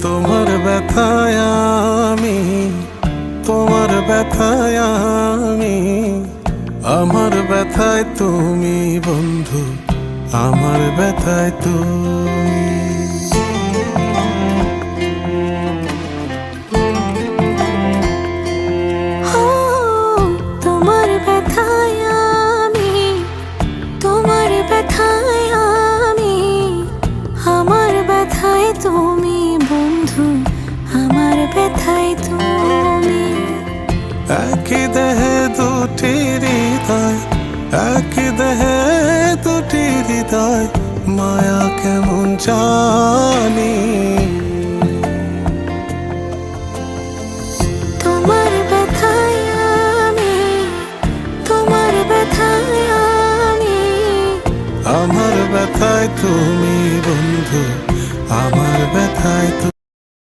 তোমার ব্যথায় আমি, তোমার ব্যথায় আমি, আমার ব্যথায় তুমি বন্ধু, আমার ব্যথায় তুমি। তোমার ব্যথায় আমি, তোমার ব্যথায় আমি, আমার ব্যথায় তুমি বন্ধু, আমার ব্যথায় তুমি। একই দেহে দুটি হৃদয়, একই দেহে দুটি হৃদয়, মায়া কেমন জানি।